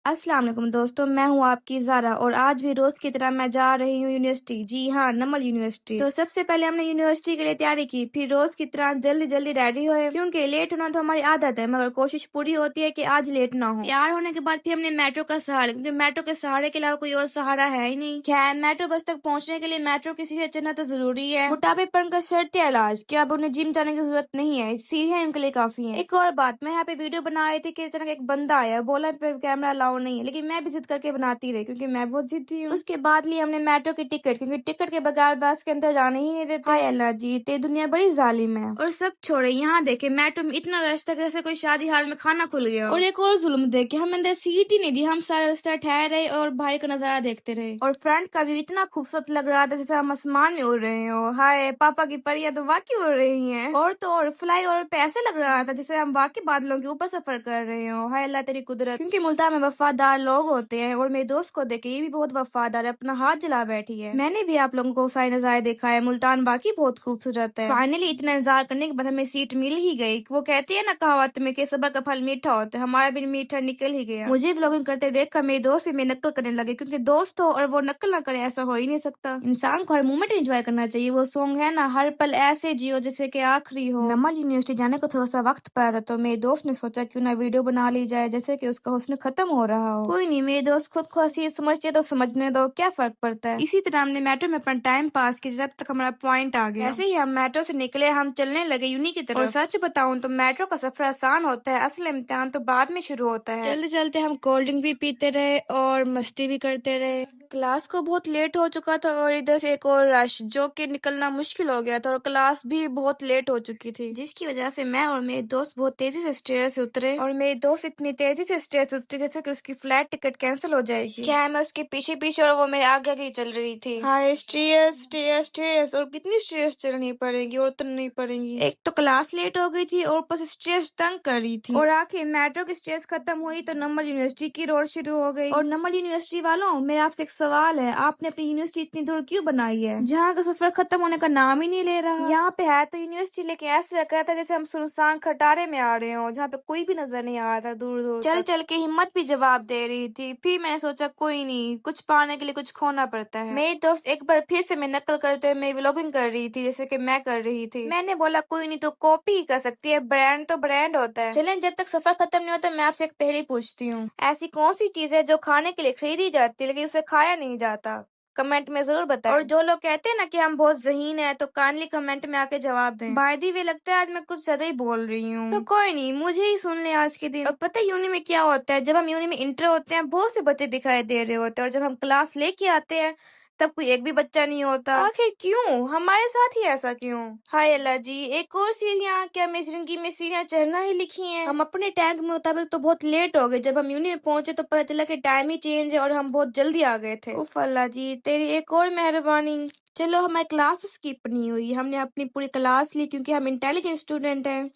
अस्सलाम वालेकुम दोस्तों, मैं हूँ आपकी ज़ारा और आज भी रोज की तरह मैं जा रही हूँ यूनिवर्सिटी। जी हाँ, नमल यूनिवर्सिटी। तो सबसे पहले हमने यूनिवर्सिटी के लिए तैयारी की, फिर रोज की तरह जल्दी जल्दी रेडी हुए क्योंकि लेट होना तो हमारी आदत है, मगर कोशिश पूरी होती है कि आज लेट ना हो। तैयार होने के बाद फिर हमने मेट्रो का सहारा, क्योंकि मेट्रो के सहारे के अलावा कोई और सहारा है ही नहीं। खैर, मेट्रो बस तक पहुँचने के लिए मेट्रो की सीढ़ियाँ चढ़ना तो जरूरी है। मोटापेपन का शर्त इलाज कि अब उन्हें जिम जाने की जरूरत नहीं है, सीढ़ियाँ उनके लिए काफी है। एक और बात, मैं यहाँ पे वीडियो बना रही थी कि अचानक एक बंदा आया, बोला पे कैमरा अलाउ नहीं है, लेकिन मैं भी जिद करके बनाती रही क्योंकि मैं बहुत जिद्दी हूँ। उसके बाद ली हमने मेट्रो की टिकट, क्योंकि टिकट के बगैर बस के अंदर जाने ही नहीं देते। हाय अल्लाह जी, तेरी दुनिया बड़ी जालिम है। और सब छोड़े, यहाँ देखे मेट्रो में इतना रश था जैसे कोई शादी हाल में खाना खुल गया। और एक और जुल्म देखे, हमें अंदर सीट ही नहीं दी, हम सारा रास्ता ठहर रहे और भाई का नजारा देखते रहे। और फ्रंट का व्यू इतना खूबसूरत लग रहा था जैसे हम आसमान में उड़ रहे हो। हाय, पापा की परियां तो वाकई उड़ रही हैं। और तो और फ्लाई ओवर पे ऐसे लग रहा था जैसे हम वाकई बादलों के ऊपर सफर कर रहे हो। हाय अल्लाह तेरी कुदरत, क्योंकि मुल्तान में वफादार लोग होते हैं और मेरे दोस्त को देखे ये भी बहुत वफादार है, अपना हाथ जला बैठी है। मैंने भी आप लोगों को सारे नजारे देखा है, मुल्तान बाकी बहुत खूबसूरत है। फाइनली इतना इंतजार करने के बाद हमें सीट मिल ही गई। वो कहती है ना कहावत में कि सब्र का फल मीठा होता है, हमारा भी मीठा निकल ही गया। मुझे व्लॉगिंग करते देखकर मेरे दोस्त भी मेरी नकल करने लगे, क्योंकि दोस्त हो और वो नकल ना करे ऐसा हो ही नहीं सकता। इंसान को हर मोमेंट एंजॉय करना चाहिए। वो सॉन्ग है ना, हर पल ऐसे जियो जैसे कि आखिरी हो। नमल यूनिवर्सिटी जाने को थोड़ा सा वक्त पड़ा था, तो मेरे दोस्त ने सोचा क्यों ना वीडियो बना ली जाए जैसे कि उसका हुस्न खत्म हो रहा हो। कोई नहीं, मेरे दोस्त खुद को हंसी समझते तो समझने दो, क्या फर्क पड़ता है। इसी तरह हमने मेट्रो में अपना टाइम पास किया जब तक हमारा पॉइंट आ गया। ऐसे ही हम मेट्रो से निकले, हम चलने लगे यूनी की तरफ। और सच बताऊं तो मेट्रो का सफर आसान होता है, असल इम्तिहान तो बाद में शुरू होता है। चलते चलते हम कोल्ड ड्रिंक भी पीते रहे और मस्ती भी करते रहे। क्लास को बहुत लेट हो चुका था और इधर से एक और रश जो कि निकलना मुश्किल हो गया था, और क्लास भी बहुत लेट हो चुकी थी, जिसकी वजह से मैं और मेरे दोस्त बहुत तेजी से स्टेयर से उतरे। और मेरे दोस्त इतनी तेजी से स्टेयर से उतरी जैसे कि उसकी फ्लाइट टिकट कैंसिल हो जाएगी। क्या मैं उसके पीछे पीछे और वो मेरे आगे आगे चल रही थी। हाँ, स्टेयर्स स्टेयर्स स्टेयर्स, और कितनी स्टेयर्स चलनी पड़ेगी और उतरनी पड़ेगी। एक तो क्लास लेट हो गई थी और ऊपर से स्टेयर्स तंग कर रही थी। और आखिर मेट्रो की स्टेयर्स खत्म हुई तो नमल यूनिवर्सिटी की रोड शुरू हो गई। और नमल यूनिवर्सिटी वालों, मेरा आपसे एक सवाल है, आपने अपनी यूनिवर्सिटी इतनी दूर क्यों बनाई है जहाँ का सफर खत्म होने का नाम ही नहीं ले रहा। यहाँ पे है तो यूनिवर्सिटी लेके ऐसे रखा था जैसे हम सुनसान खटारे में आ रहे हो, जहाँ पे कोई भी नजर नहीं आ रहा था दूर दूर। चल चल के हिम्मत भी जवाब दे रही थी। फिर मैंने सोचा कोई नहीं, कुछ पाने के लिए कुछ खोना पड़ता है। मेरी दोस्त एक बार फिर से मैं नकल करते हुए मैं व्लॉगिंग कर रही थी जैसे कि मैं कर रही थी। मैंने बोला कोई नहीं, तो कॉपी ही कर सकती है, ब्रांड तो ब्रांड होता है। चलें, जब तक सफर खत्म नहीं होता मैं आपसे एक पहेली पूछती हूँ। ऐसी कौन सी चीज है जो खाने के लिए खरीदी जाती है लेकिन उसे खाया नहीं जाता? कमेंट में जरूर बताएं। और जो लोग कहते हैं ना कि हम बहुत ज़हीन है, तो काइंडली कमेंट में आके जवाब दें। बाय द वे, लगता है आज मैं कुछ ज्यादा ही बोल रही हूँ, तो कोई नहीं, मुझे ही सुन ले आज के दिन। और पता है यूनी में क्या होता है, जब हम यूनी में इंटर होते हैं बहुत से बच्चे दिखाई दे रहे होते हैं, और जब हम क्लास लेके आते हैं तब कोई एक भी बच्चा नहीं होता। आखिर क्यों, हमारे साथ ही ऐसा क्यों? हाय अल्लाह जी, एक और सीढ़ियाँ, क्या मैं जिंदगी में सीढ़ियाँ चढ़ना ही लिखी हैं? हम अपने टाइम के मुताबिक तो बहुत लेट हो गए। जब हम यूनि में पहुंचे तो पता चला कि टाइम ही चेंज है और हम बहुत जल्दी आ गए थे। उफ अल्लाह जी, तेरी एक और मेहरबानी। चलो, हमारी क्लास स्किप नहीं हुई, हमने अपनी पूरी क्लास ली क्योंकि हम इंटेलिजेंट स्टूडेंट हैं।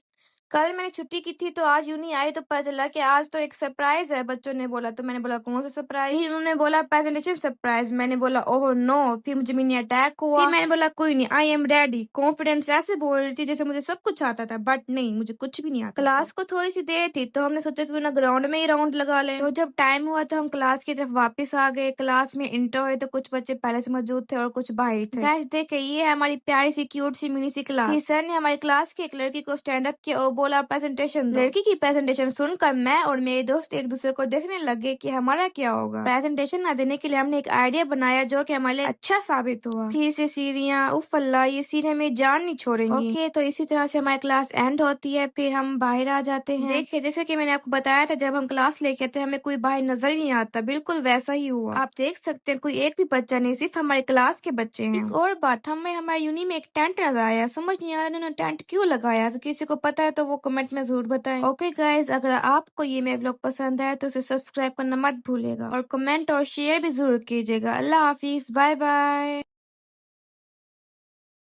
कल मैंने छुट्टी की थी तो आज यूं नहीं आई, तो पता चला कि आज तो एक सरप्राइज है, बच्चों ने बोला। तो मैंने बोला कौन सा सरप्राइज? फिर उन्होंने बोला प्रेजेंटेशन सरप्राइज। मैंने बोला ओह नो। फिर मुझे मिनी अटैक हुआ। फिर मैंने बोला कोई नहीं, आई एम रेडी। कॉन्फिडेंस ऐसे बोल रही थी जैसे मुझे सब कुछ आता था, बट नहीं, मुझे कुछ भी नहीं आता। क्लास को थोड़ी सी देर थी तो हमने सोचा क्यों ना ग्राउंड में ही राउंड लगा लें। तो जब टाइम हुआ तो हम क्लास की तरफ वापस आ गए। क्लास में इंटर हुए तो कुछ बच्चे पहले से मौजूद थे और कुछ बाहर थे। गाइस देखे, ये है हमारी प्यारी सी क्यूट सी मिनी सी क्लास। फिर सर ने हमारी क्लास की एक लड़की को स्टैंड अप किया और बोला प्रेजेंटेशन। लड़की की प्रेजेंटेशन सुनकर मैं और मेरे दोस्त एक दूसरे को देखने लगे कि हमारा क्या होगा। प्रेजेंटेशन न देने के लिए हमने एक आइडिया बनाया जो कि हमारे लिए अच्छा साबित हुआ। फिर से सीढ़ियाँ, उफ अल्लाह, ये सीढ़ियाँ मेरी जान नहीं छोड़ेंगी। ओके, तो इसी तरह से हमारी क्लास एंड होती है, फिर हम बाहर आ जाते हैं। देखिए, जैसे कि मैंने आपको बताया था, जब हम क्लास लेके थे हमें कोई बाहर नजर ही नहीं आता, बिल्कुल वैसा ही हुआ। आप देख सकते हैं कोई एक भी बच्चा नहीं, सिर्फ हमारे क्लास के बच्चे हैं। एक और बात, हमें हमारे यूनि में एक टेंट नजर आया, समझ नहीं आ रहा इन्होंने टेंट क्यों लगाया। अगर किसी को पता है तो वो कमेंट में जरूर बताएं। ओके गाइज, अगर आपको ये मेरा व्लॉग पसंद आया तो उसे सब्सक्राइब करना मत भूलिएगा और कमेंट और शेयर भी जरूर कीजिएगा। अल्लाह हाफिज, बाय बाय।